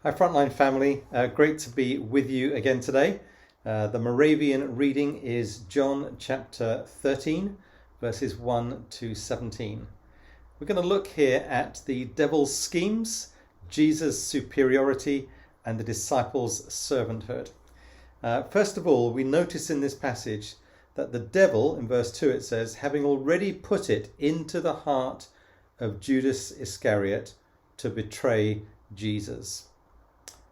Hi Frontline family, great to be with you again today. The Moravian reading is John chapter 13, verses 1 to 17. We're going to look here at the devil's schemes, Jesus' superiority, and the disciples' servanthood. First of all, we notice in this passage that the devil, in verse 2 it says, having already put it into the heart of Judas Iscariot to betray Jesus.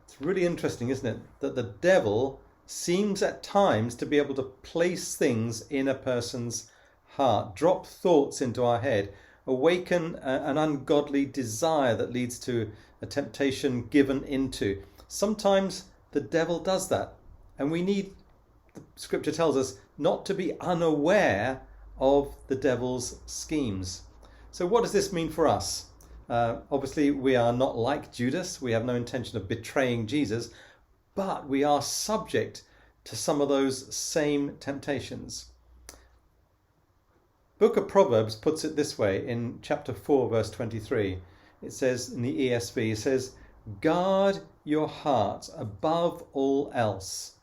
It's really interesting, isn't it, that the devil seems at times to be able to place things in a person's heart, drop thoughts into our head, awaken an ungodly desire that leads to a temptation given into. Sometimes the devil does that, and we need, the scripture tells us, not to be unaware of the devil's schemes. So what does this mean for us? Obviously, we are not like Judas. We have no intention of betraying Jesus, but we are subject to some of those same temptations. Book of Proverbs puts it this way in chapter 4, verse 23. It says in the ESV, it says, "Guard your heart above all else,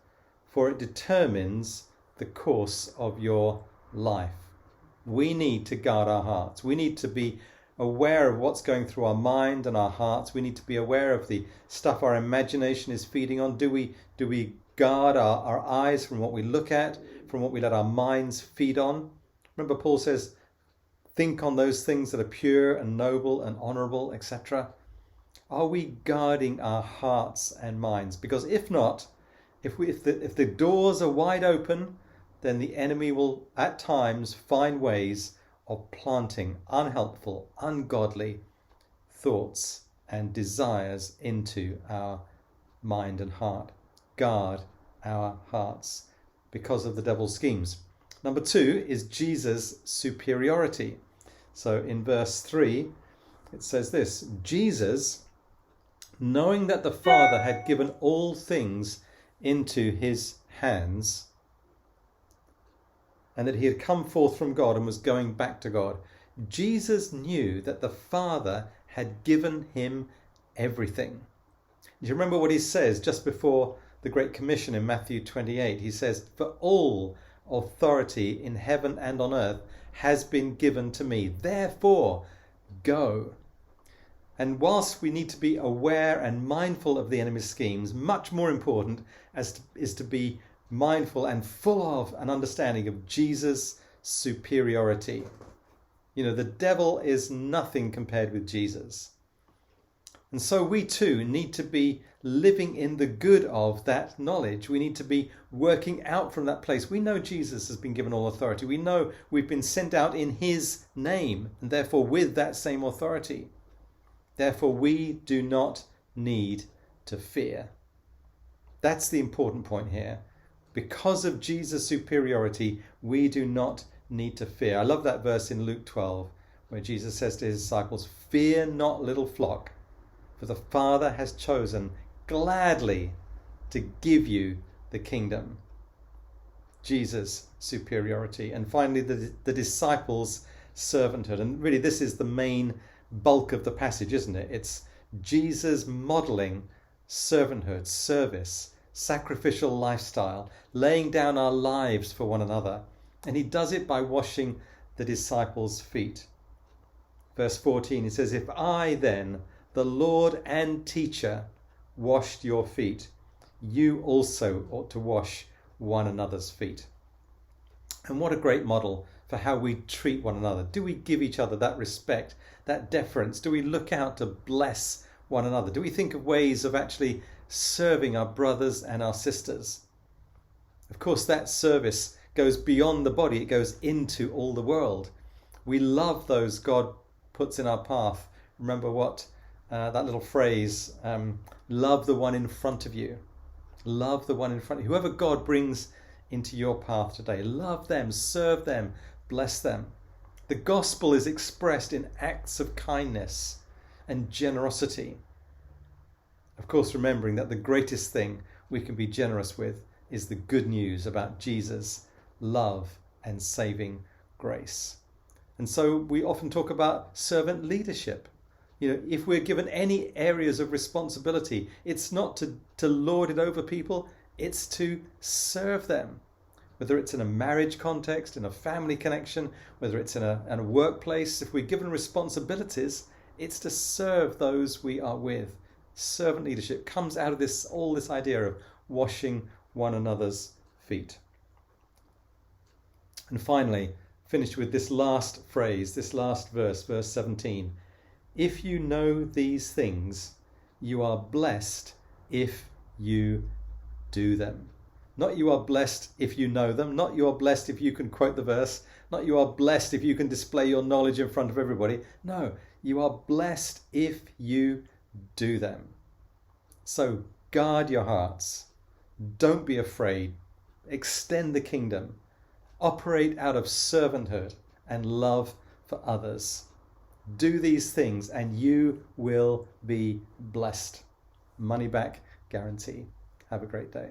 for it determines the course of your life." We need to guard our hearts. We need to be aware of what's going through our mind and our hearts. We need to be aware of the stuff our imagination is feeding on. Do we guard our eyes from what we look at, from what we let our minds feed on? Remember, Paul says, think on those things that are pure and noble and honorable, etc. Are we guarding our hearts and minds? Because if not, if the doors are wide open, then the enemy will at times find ways of planting unhelpful, ungodly thoughts and desires into our mind and heart. Guard our hearts because of the devil's schemes. Number 2 is Jesus' superiority. So in verse 3, it says this: Jesus, knowing that the Father had given all things into his hands, and that he had come forth from God and was going back to God. Jesus knew that the Father had given him everything. Do you remember what he says just before the Great Commission in Matthew 28? He says, "For all authority in heaven and on earth has been given to me. Therefore, go." And whilst we need to be aware and mindful of the enemy's schemes, much more important is to be mindful and full of an understanding of Jesus' superiority. You know, the devil is nothing compared with Jesus. And so we too need to be living in the good of that knowledge. We need to be working out from that place. We know Jesus has been given all authority. We know we've been sent out in his name, and therefore with that same authority. Therefore, we do not need to fear. That's the important point here. Because of Jesus' superiority, we do not need to fear. I love that verse in Luke 12, where Jesus says to his disciples, "Fear not, little flock, for the Father has chosen gladly to give you the kingdom." Jesus' superiority. And finally, the disciples' servanthood. And really, this is the main bulk of the passage, isn't it? It's Jesus modeling servanthood, service, sacrificial lifestyle, laying down our lives for one another. And he does it by washing the disciples' feet. Verse 14, it says, "If I then, the Lord and teacher, washed your feet, you also ought to wash one another's feet." And what a great model for how we treat one another. Do we give each other that respect, that deference? Do we look out to bless one another? Do we think of ways of actually serving our brothers and our sisters? Of course, that service goes beyond the body. It goes into all the world. We love those God puts in our path. Remember what that little phrase, love the one in front of you. Love the one in front of you. Whoever God brings into your path today, love them, serve them, bless them. The gospel is expressed in acts of kindness and generosity. Of course, remembering that the greatest thing we can be generous with is the good news about Jesus' love and saving grace. And so we often talk about servant leadership. If we're given any areas of responsibility, it's not to lord it over people, it's to serve them. Whether it's in a marriage context, in a family connection, whether it's in a workplace, if we're given responsibilities, it's to serve those we are with. Servant leadership comes out of this idea of washing one another's feet. And finally, finish with this last phrase, this last verse, verse 17. If you know these things, you are blessed if you do them. Not you are blessed if you know them, not you are blessed if you can quote the verse, not you are blessed if you can display your knowledge in front of everybody. No, you are blessed if you do them. So guard your hearts. Don't be afraid. Extend the kingdom. Operate out of servanthood and love for others. Do these things and you will be blessed. Money back guarantee. Have a great day.